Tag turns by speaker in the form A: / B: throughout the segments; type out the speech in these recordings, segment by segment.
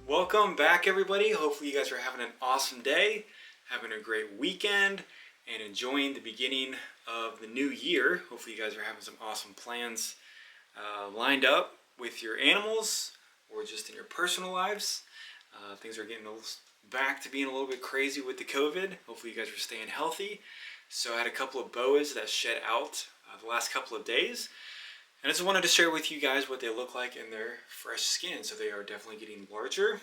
A: Welcome back, everybody. Hopefully you guys are having an awesome day, having a great weekend, and enjoying the beginning of the new year. Hopefully you guys are having some awesome plans lined up with your animals or just in your personal lives. Things are getting back to being a little bit crazy with the COVID. Hopefully you guys are staying healthy. So I had a couple of boas that shed out the last couple of days. And I just wanted to share with you guys what they look like in their fresh skin. So they are definitely getting larger.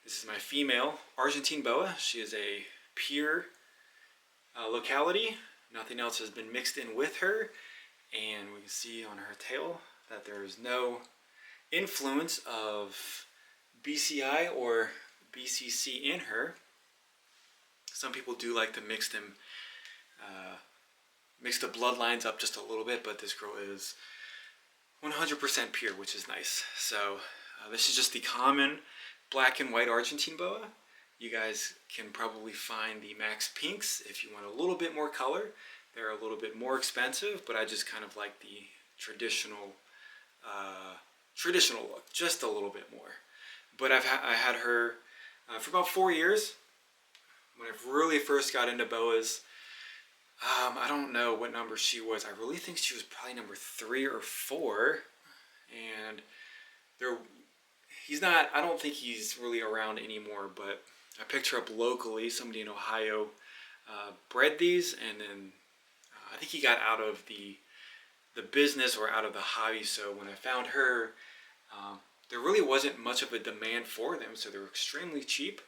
A: This is my female Argentine boa. She is a pure locality. Nothing else has been mixed in with her. And we can see on her tail that there is no influence of BCI or BCC in her. Some people do like to mix the bloodlines up just a little bit, but this girl is 100% pure, which is nice. So this is just the common black and white Argentine boa. You guys can probably find the Max Pinks if you want a little bit more color. They're a little bit more expensive, but I just kind of like the traditional look, just a little bit more. But I had her for about 4 years. When I really first got into boas, I don't know what number she was. I really think she was probably number 3 or 4. And I don't think he's really around anymore, but I picked her up locally. Somebody in Ohio bred these, and then I think he got out of the business or out of the hobby. So when I found her, there really wasn't much of a demand for them, so they're extremely cheap.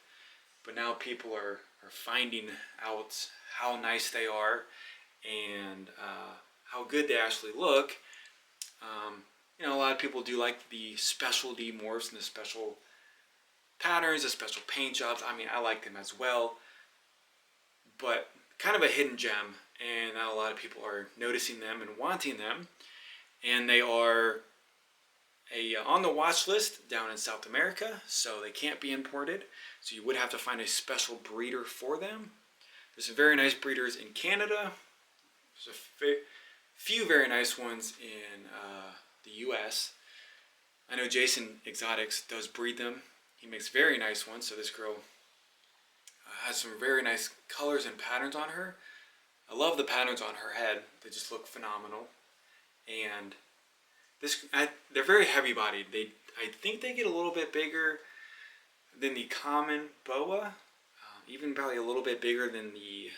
A: But now people are finding out how nice they are and how good they actually look. A lot of people do like the specialty morphs and the special patterns, the special paint jobs. I mean, I like them as well, but kind of a hidden gem, and not a lot of people are noticing them and wanting them. And they are on the watch list down in South America, so they can't be imported. So you would have to find a special breeder for them. There's some very nice breeders in Canada. There's a few very nice ones in the US. I know Jason Exotics does breed them. He makes very nice ones. So this girl has some very nice colors and patterns on her. I love the patterns on her head. They just look phenomenal. And they're very heavy bodied. I think they get a little bit bigger than the common boa, even probably a little bit bigger than the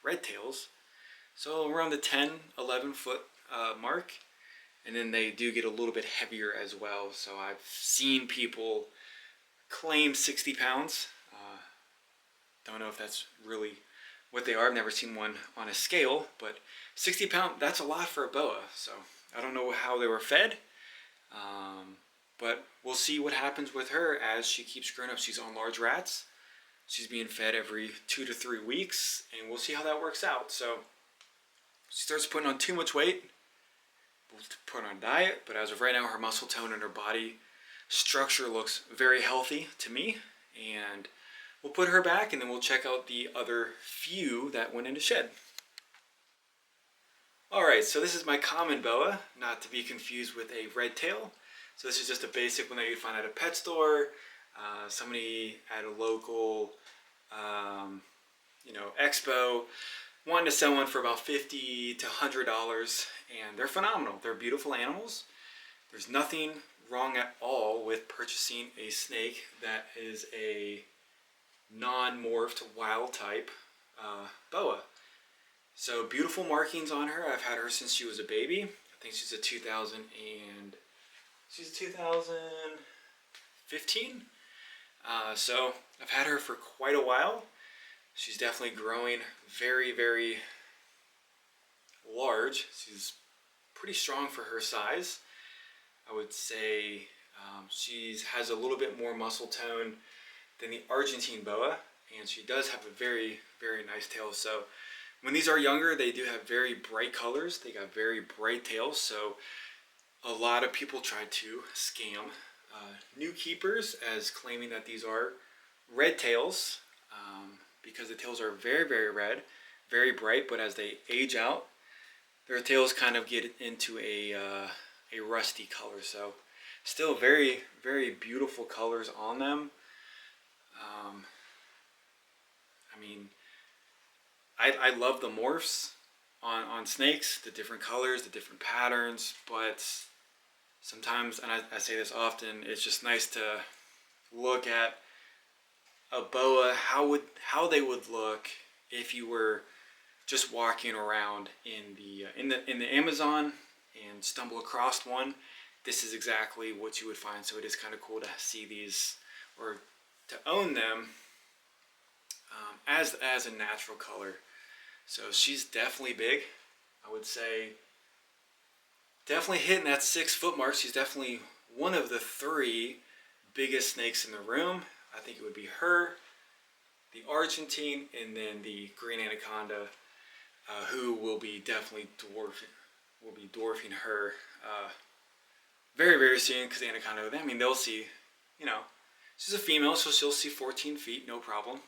A: red tails. So around the 10-11 foot mark. And then they do get a little bit heavier as well. So I've seen people claim 60 pounds. Don't know if that's really what they are. I've never seen one on a scale, but 60 pounds, that's a lot for a boa. So I don't know how they were fed, but we'll see what happens with her as she keeps growing up. She's on large rats. She's being fed every 2 to 3 weeks, and we'll see how that works out. So she starts putting on too much weight, we'll put her on diet, but as of right now, her muscle tone and her body structure looks very healthy to me, and we'll put her back, and then we'll check out the other few that went into shed. Alright, so this is my common boa, not to be confused with a red tail. So this is just a basic one that you'd find at a pet store, somebody at a local expo wanting to sell one for about $50 to $100, and they're phenomenal. They're beautiful animals. There's nothing wrong at all with purchasing a snake that is a non-morphed wild type boa. So beautiful markings on her. I've had her since she was a baby. I think she's a 2015. So I've had her for quite a while. She's definitely growing very, very large. She's pretty strong for her size. I would say she has a little bit more muscle tone than the Argentine boa, and she does have a very, very nice tail. So when these are younger, they do have very bright colors. They got very bright tails, so a lot of people try to scam new keepers as claiming that these are red tails, because the tails are very, very red, very bright, but as they age out, their tails kind of get into a rusty color. So still very, very beautiful colors on them. I mean, I love the morphs on snakes, the different colors, the different patterns, but sometimes, and I say this often, it's just nice to look at a boa, how they would look if you were just walking around in the Amazon and stumble across one. This is exactly what you would find. So it is kind of cool to see these, or to own them as a natural color. So she's definitely big. I would say definitely hitting that 6 foot mark. She's definitely one of the 3 biggest snakes in the room. I think it would be her, the Argentine, and then the green anaconda, who will be definitely dwarfing her very, very soon, because the anaconda, I mean, they'll see, you know, she's a female, so she'll see 14 feet, no problem,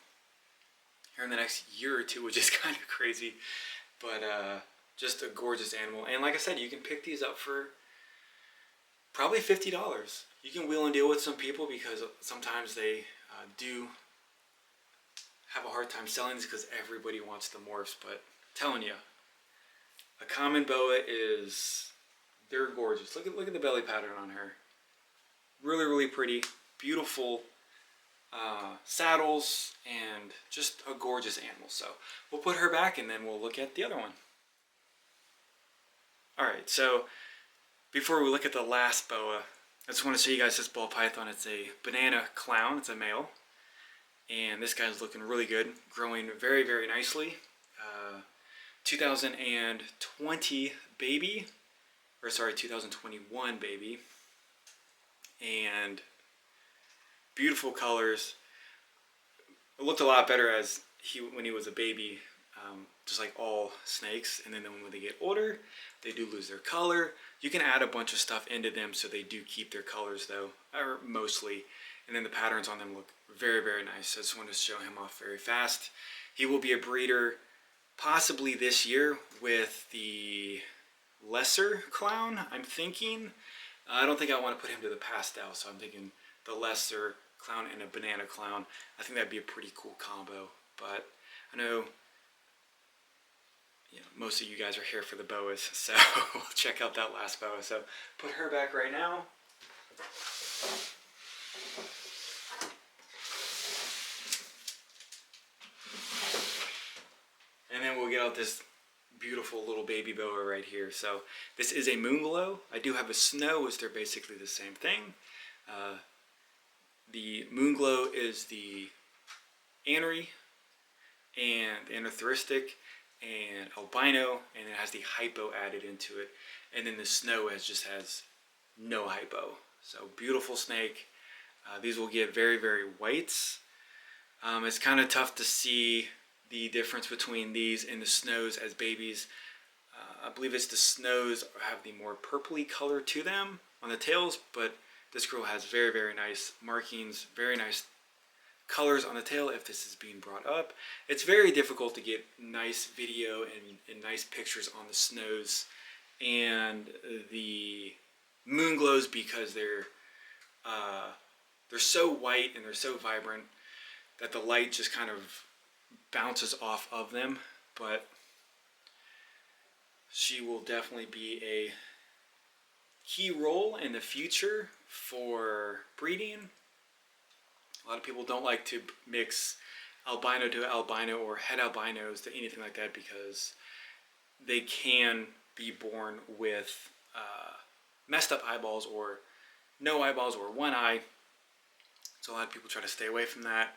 A: here in the next year or 2, which is kind of crazy, but just a gorgeous animal. And like I said, you can pick these up for probably $50. You can wheel and deal with some people, because sometimes they do have a hard time selling this because everybody wants the morphs. But I'm telling you, a common boa they're gorgeous. Look at the belly pattern on her. Really, really pretty, beautiful saddles, and just a gorgeous animal. So we'll put her back, and then we'll look at the other one. Alright, so before we look at the last boa, I just want to show you guys this ball python. It's a banana clown. It's a male. And this guy's looking really good, growing very, very nicely. 2020 baby, or sorry, 2021 baby. And beautiful colors. It looked a lot better when he was a baby, just like all snakes. And then when they get older, they do lose their color. You can add a bunch of stuff into them so they do keep their colors, though, or mostly. And then the patterns on them look very, very nice. So I just wanted to show him off very fast. He will be a breeder possibly this year with the lesser clown, I'm thinking. I don't think I want to put him to the pastel, so I'm thinking the lesser clown and a banana clown. I think that'd be a pretty cool combo. But I know, most of you guys are here for the boas, so we'll check out that last boa. So put her back right now. And then we'll get out this beautiful little baby boa right here. So this is a Moonglow. I do have a snow, which they're basically the same thing. The Moonglow is the anery and anarthristic and albino, and it has the hypo added into it. And then the snow just has no hypo. So beautiful snake. These will get very, very whites. It's kind of tough to see the difference between these and the snows as babies. I believe it's the snows have the more purpley color to them on the tails, but this girl has very, very nice markings, very nice colors on the tail if this is being brought up. It's very difficult to get nice video and nice pictures on the snows and the Moonglows, because they're so white and they're so vibrant that the light just kind of bounces off of them. But she will definitely be a key role in the future for breeding. A lot of people don't like to mix albino to albino or het albinos to anything like that, because they can be born with messed up eyeballs or no eyeballs or one eye. So a lot of people try to stay away from that.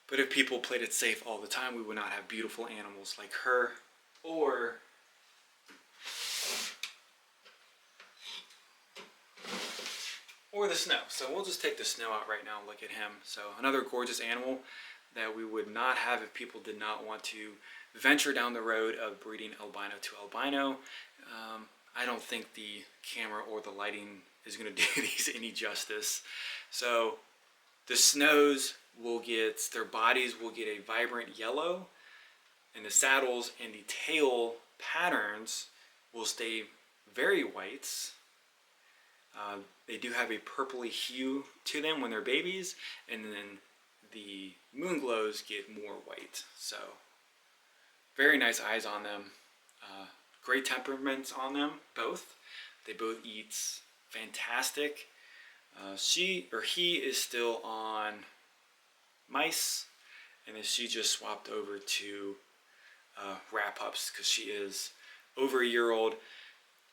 A: But if people played it safe all the time, we would not have beautiful animals like her or the snow. So we'll just take the snow out right now and look at him. So another gorgeous animal that we would not have if people did not want to venture down the road of breeding albino to albino. I don't think the camera or the lighting is going to do these any justice. So the snows their bodies will get a vibrant yellow, and the saddles and the tail patterns will stay very whites. They do have a purpley hue to them when they're babies, and then the Moonglows get more white. So very nice eyes on them. Great temperaments on them, both. They both eat fantastic. She or he is still on mice, and then she just swapped over to rat pups because she is over a year old.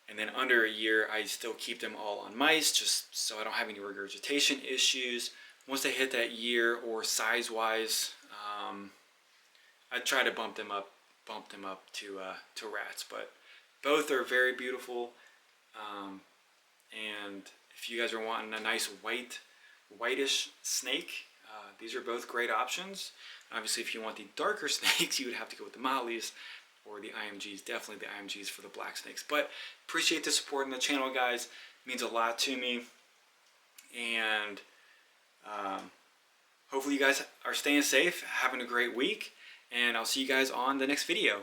A: And then under a year, I still keep them all on mice just so I don't have any regurgitation issues. Once they hit that year, or size-wise, I try to bump them up to rats. But both are very beautiful. And if you guys are wanting a nice whitish snake, these are both great options. Obviously, if you want the darker snakes, you would have to go with the Mollies or the IMGs. Definitely the IMGs for the black snakes. But appreciate the support on the channel, guys. It means a lot to me. And hopefully you guys are staying safe, having a great week. And I'll see you guys on the next video.